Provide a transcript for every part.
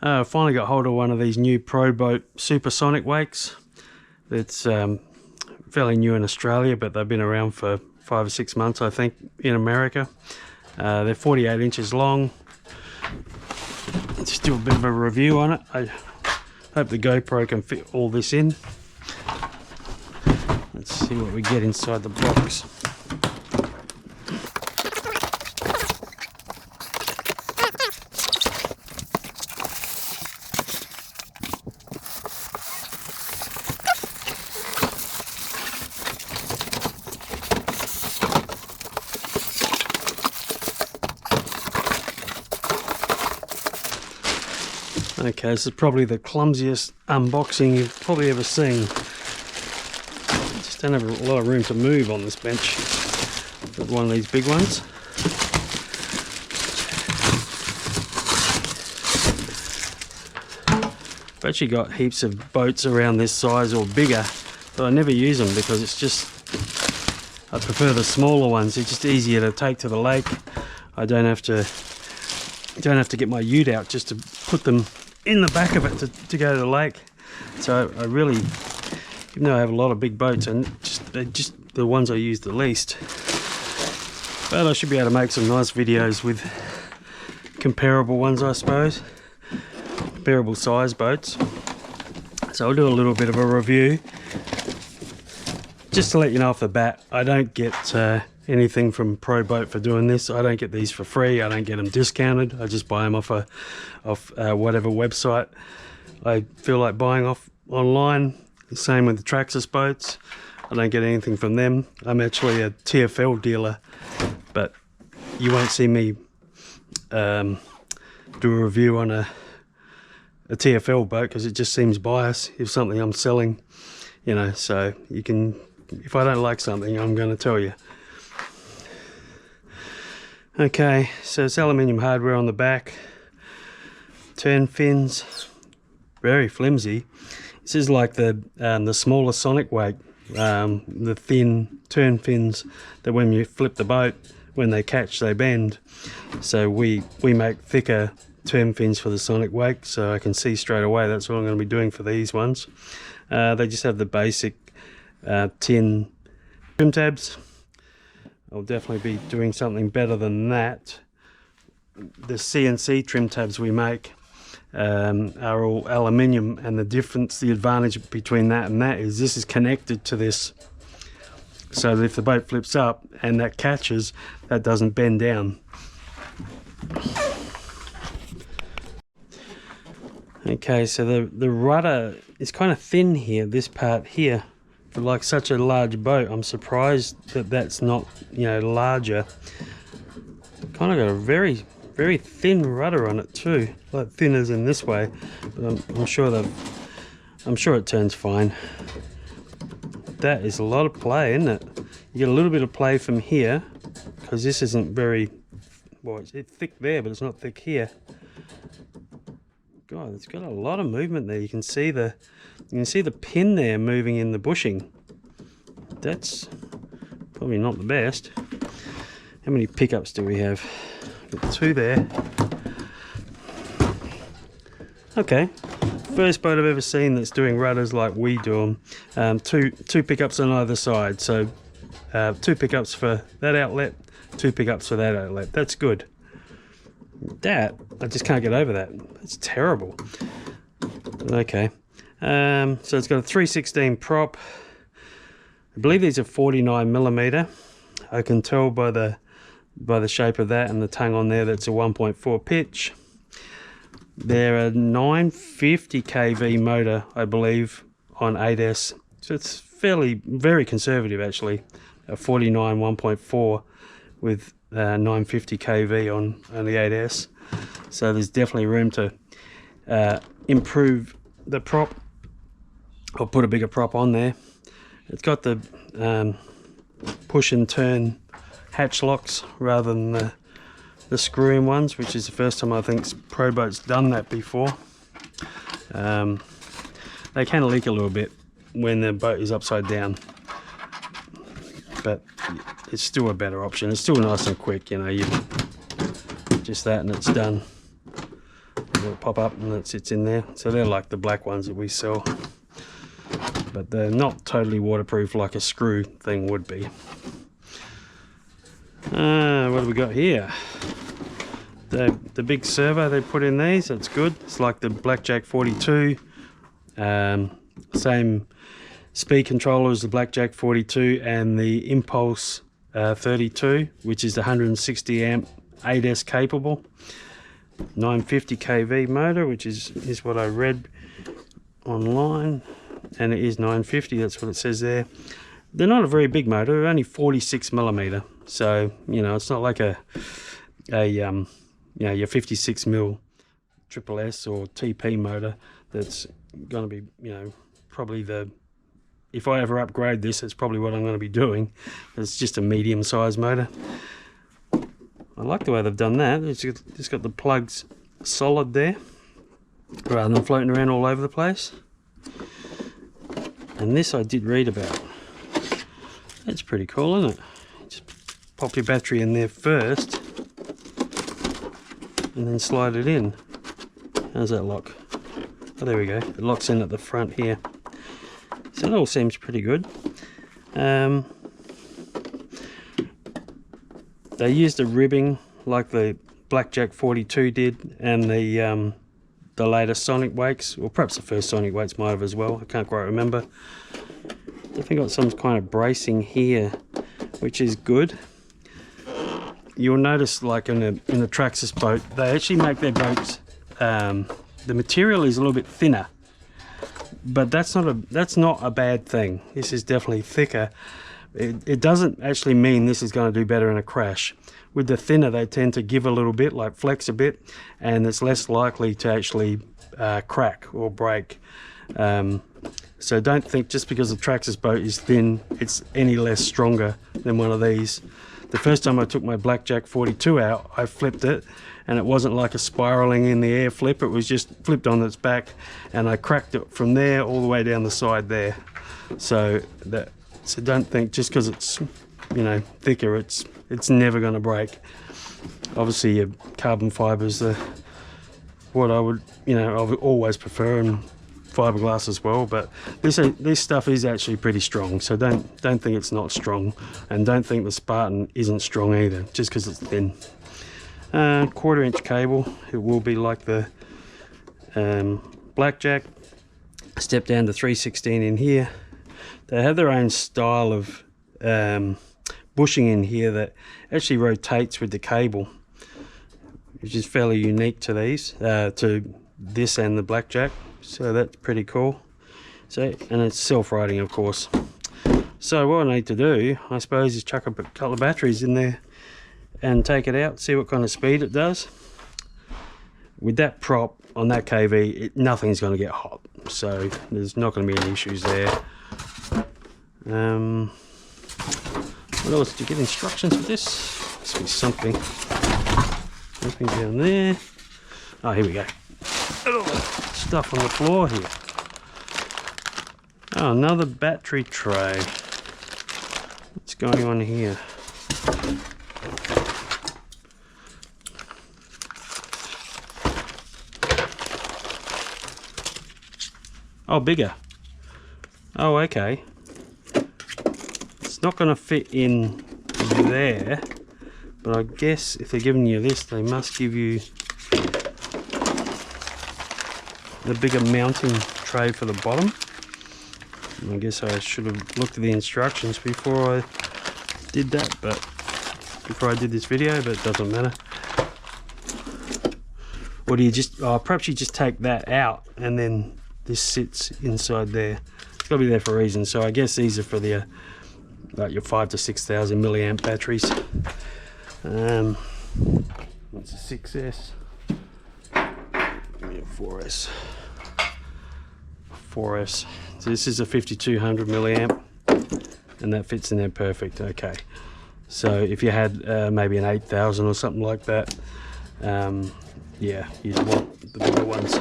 I finally got hold of one of these new Proboat Supersonic wakes. It's fairly new in Australia, but they've been around for 5 or 6 months, I think, in America. They're 48 inches long. Let's do a bit of a review on it. I hope the GoPro can fit all this in. Let's see what we get inside the box. Okay, this is probably the clumsiest unboxing you've probably ever seen. I just don't have a lot of room to move on this bench. Got one of these big ones. I've actually got heaps of boats around this size or bigger, but I never use them because it's just, I prefer the smaller ones. They're just easier to take to the lake. I don't have to get my ute out just to put them in the back of it to go to the lake. So I really, even though I have a lot of big boats, and they're just the ones I use the least. But I should be able to make some nice videos with comparable ones, I suppose. Comparable size boats. So I'll do a little bit of a review. Just to let you know off the bat, I don't get anything from Proboat for doing this. I don't get these for free. I don't get them discounted. I just buy them off whatever website I feel like buying off online. The same with the Traxxas boats. I don't get anything from them. I'm actually a TFL dealer, but you won't see me do a review on a TFL boat because it just seems biased if something I'm selling, you know. So you can, if I don't like something, I'm going to tell you. Okay, so it's aluminium hardware on the back, turn fins, very flimsy. This is like the smaller Sonic wake, the thin turn fins that when you flip the boat, when they catch, they bend. So we make thicker turn fins for the Sonic wake, so I can see straight away that's what I'm going to be doing for these ones. They just have the basic tin trim tabs. I'll definitely be doing something better than that. The CNC trim tabs we make are all aluminium, and the advantage between that and that is this is connected to this, so that if the boat flips up and that catches, that doesn't bend down. Okay, so the rudder is kind of thin here, this part here. For like such a large boat, I'm surprised that that's not, you know, larger. Kind of got a very, very thin rudder on it too, like thin as in this way. But I'm sure it turns fine. That is a lot of play, isn't it? You get a little bit of play from here because this isn't very, well, it's thick there, but it's not thick here. God, it's got a lot of movement there. You can see the pin there moving in the bushing. That's probably not the best. How many pickups do we have? Got 2 there. Okay, first boat I've ever seen that's doing rudders like we do them. Two pickups on either side. So 2 pickups for that outlet, 2 pickups for that outlet. That's good. That, I just can't get over that. It's terrible. Okay, so it's got a 316 prop. I believe these are 49mm. I can tell by the shape of that and the tongue on there that's a 1.4 pitch. They're a 950 kV motor, I believe, on 8S. So it's very conservative actually. A 49 1.4 with 950 kV on the 8S. So there's definitely room to improve the prop or put a bigger prop on there. It's got the push and turn hatch locks rather than the screw-in ones, which is the first time I think Proboat's done that before. They can leak a little bit when the boat is upside down, but it's still a better option. It's still nice and quick, you know, you just that and it's done. that'll pop up and that sits in there. So they're like the black ones that we sell, but they're not totally waterproof like a screw thing would be. What have we got here? The big servo they put in these, that's good. It's like the Blackjack 42, same speed controller as the Blackjack 42 and the Impulse 32, which is the 160 amp 8S capable, 950 kV motor, which is what I read online, and it is 950, that's what it says there. They're not a very big motor, they're only 46 millimeter, so you know, it's not like a you know, your 56 mil triple S or TP motor that's going to be, you know, probably if I ever upgrade this, it's probably what I'm going to be doing. It's just a medium sized motor. I like the way they've done that. It's just got the plugs solid there rather than floating around all over the place. And this I did read about. That's pretty cool, isn't it? Just pop your battery in there first and then slide it in. How's that lock? Oh, there we go. It locks in at the front here. So it all seems pretty good. They used a ribbing like the Blackjack 42 did, and the later Sonic Wakes, or perhaps the first Sonic Wakes might have as well. I can't quite remember. Definitely got some kind of bracing here, which is good. You'll notice, like in the Traxxas boat, they actually make their boats, the material is a little bit thinner, but that's not a bad thing. This is definitely thicker. It doesn't actually mean this is going to do better in a crash. With the thinner, they tend to give a little bit, like flex a bit, and it's less likely to actually crack or break. So don't think just because the Traxxas boat is thin, it's any less stronger than one of these. The first time I took my Blackjack 42 out, I flipped it, and it wasn't like a spiraling in the air flip, it was just flipped on its back, and I cracked it from there all the way down the side there. So don't think just because it's, you know, thicker, it's never going to break. Obviously your carbon fibers are what I would, you know, I would always prefer, and fiberglass as well, but this stuff is actually pretty strong, so don't think it's not strong, and don't think the Spartan isn't strong either just because it's thin. 1/4 inch cable, it will be like the Blackjack. Step down to 316 in here. They have their own style of bushing in here that actually rotates with the cable, which is fairly unique to these, to this and the Blackjack. So that's pretty cool. So, and it's self-riding, of course. So what I need to do, I suppose, is chuck a couple of batteries in there and take it out, see what kind of speed it does. With that prop on that KV, nothing's going to get hot, so there's not going to be any issues there. What else? Do you get instructions for this? Must be something. Nothing down there. Oh, here we go. Stuff on the floor here. Oh, another battery tray. What's going on here? Oh, bigger. Oh, okay. It's not going to fit in there, but I guess if they're giving you this, they must give you the bigger mounting tray for the bottom. I guess I should have looked at the instructions before I did that, but before I did this video, but it doesn't matter. Or do you just, perhaps you just take that out and then this sits inside there. It's got to be there for a reason. So I guess these are for the like your 5,000 to 6,000 milliamp batteries. That's a 6S. Give me a 4S. 4S. So this is a 5200 milliamp, and that fits in there perfect. Okay. So if you had maybe an 8000 or something like that, yeah, you'd want the bigger ones.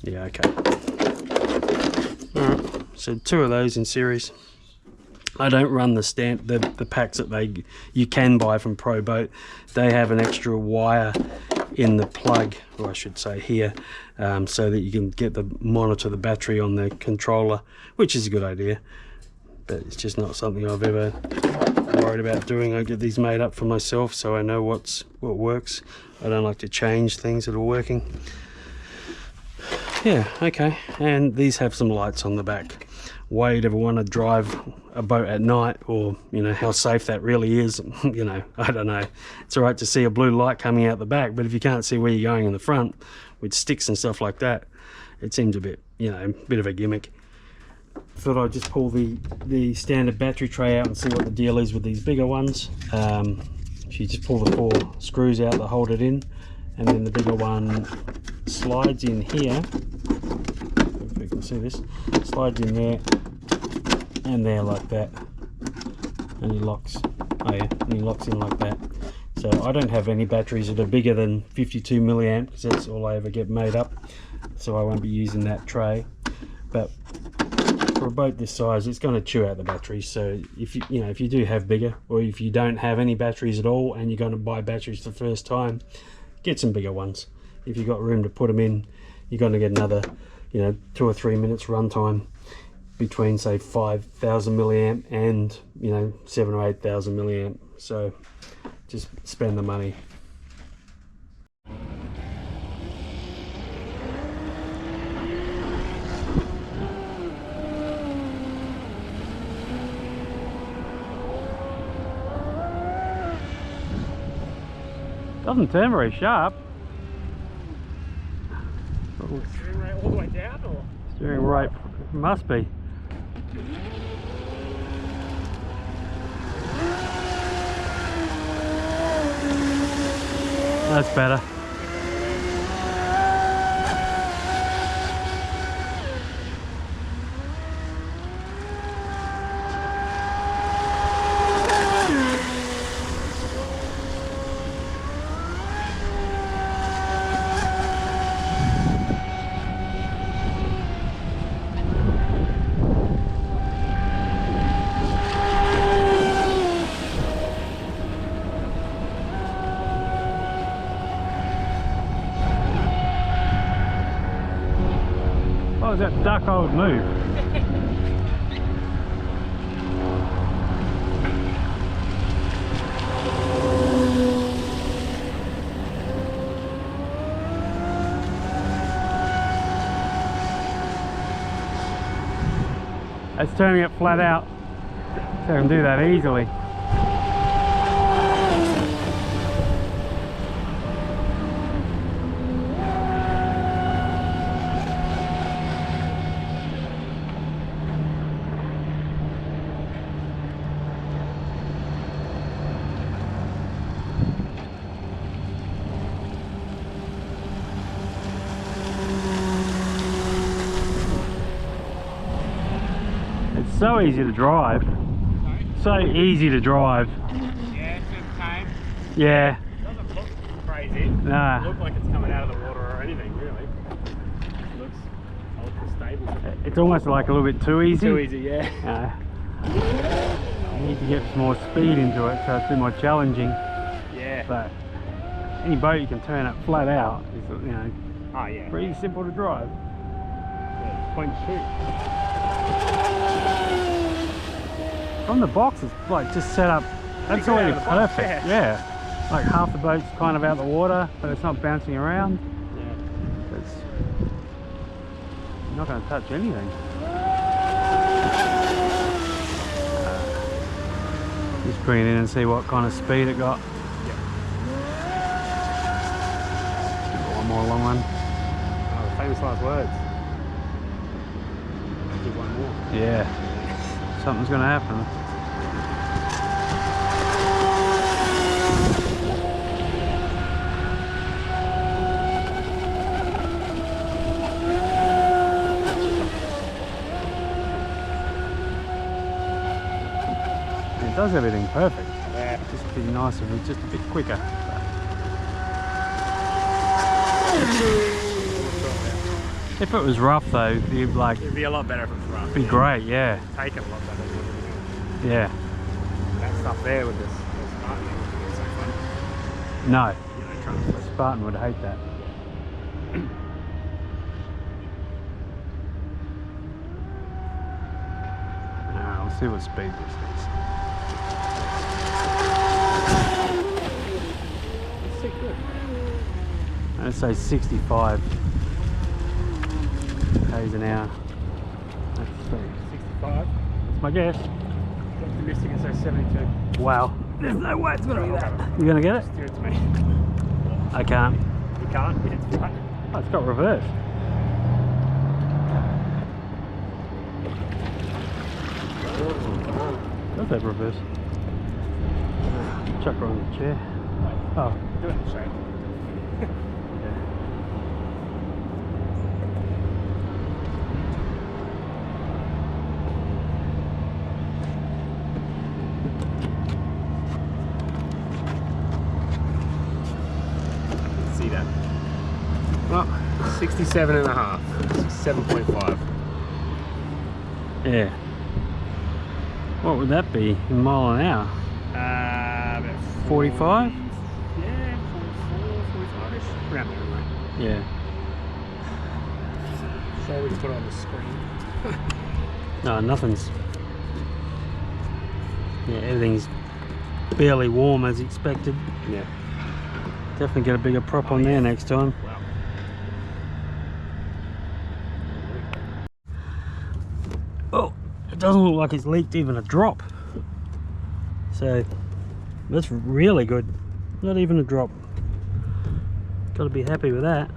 Yeah, okay. Alright, so 2 of those in series. I don't run the packs that you can buy from Proboat. They have an extra wire in the plug, or I should say here, so that you can monitor the battery on the controller, which is a good idea, but it's just not something I've ever worried about doing. I get these made up for myself, so I know what works. I don't like to change things that are working. Yeah, okay. And these have some lights on the back. Why you'd ever want to drive a boat at night, or you know how safe that really is, you know, I don't know. It's all right to see a blue light coming out the back, but if you can't see where you're going in the front with sticks and stuff like that, it seems a bit, you know, a bit of a gimmick. Thought I'd just pull the standard battery tray out and see what the deal is with these bigger ones. You just pull the 4 screws out that hold it in, and then the bigger one slides in here. If we can see this, slides in there and there like that, and he locks. Oh yeah, and he locks in like that. So I don't have any batteries that are bigger than 52 milliamp, because that's all I ever get made up, so I won't be using that tray. But for a boat this size, it's going to chew out the batteries. So if you do have bigger, or if you don't have any batteries at all and you're going to buy batteries for the first time, get some bigger ones. If you've got room to put them in, you're going to get another, you know, 2 or 3 minutes runtime between, say, 5,000 milliamp and, you know, 7,000 or 8,000 milliamp. So just spend the money. Doesn't turn very sharp. Steering rate all the way down, or? Steering rate must be. That's better. What was that duck old move? It's turning it flat out, so I can do that easily. So easy to drive. Sorry? So easy to drive. Yeah, it's time. Yeah. It doesn't look crazy. Nah. It doesn't look like it's coming out of the water or anything, really. It looks ultra stable. It's almost like a little bit too easy. Too easy, yeah. You need to get some more speed into it, so it's a bit more challenging. Yeah. But any boat you can turn it flat out is, you know, Oh, yeah. pretty simple to drive. Yeah, it's point shoot. From the box, it's like just set up absolutely perfect. Yeah. Like half the boat's kind of out the water, but it's not bouncing around. Yeah. It's not going to touch anything. Just bring it in and see what kind of speed it got. Yeah. One more long one. Oh, the famous last words. Do one more. Yeah. Something's going to happen. It does everything perfect. Yeah. Just be nice if it was just a bit quicker. If it was rough though, it'd like It'd be a lot better if it was rough. be great, yeah. Take it a lot better. Yeah. That stuff there with this smart thing is so fun. No. You know, trunk. Spartan would hate that. Now, we'll see what speed this is. It's so good. I'd say 65 k's an hour. Let's see. 65. That's my guess. Optimistic and say 72. Wow. There's no way it's gonna be that. You gonna get it? Steer it to me. I can't. You can't? Yeah, it's flat. Oh, it's got reverse. Does have reverse. Chuck her on the chair. Oh. Do it in the shade. See that? Oh, 67 and a half. 7.5. Yeah. What would that be in a mile an hour? About 45? Yeah, 44, 45-ish. Around there, anyway. Yeah. So we just put it on the screen. No, nothing's. Yeah, everything's barely warm as expected. Yeah. Definitely get a bigger prop on there next time. Wow. Oh, it doesn't look like it's leaked even a drop. So that's really good. Not even a drop. Got to be happy with that.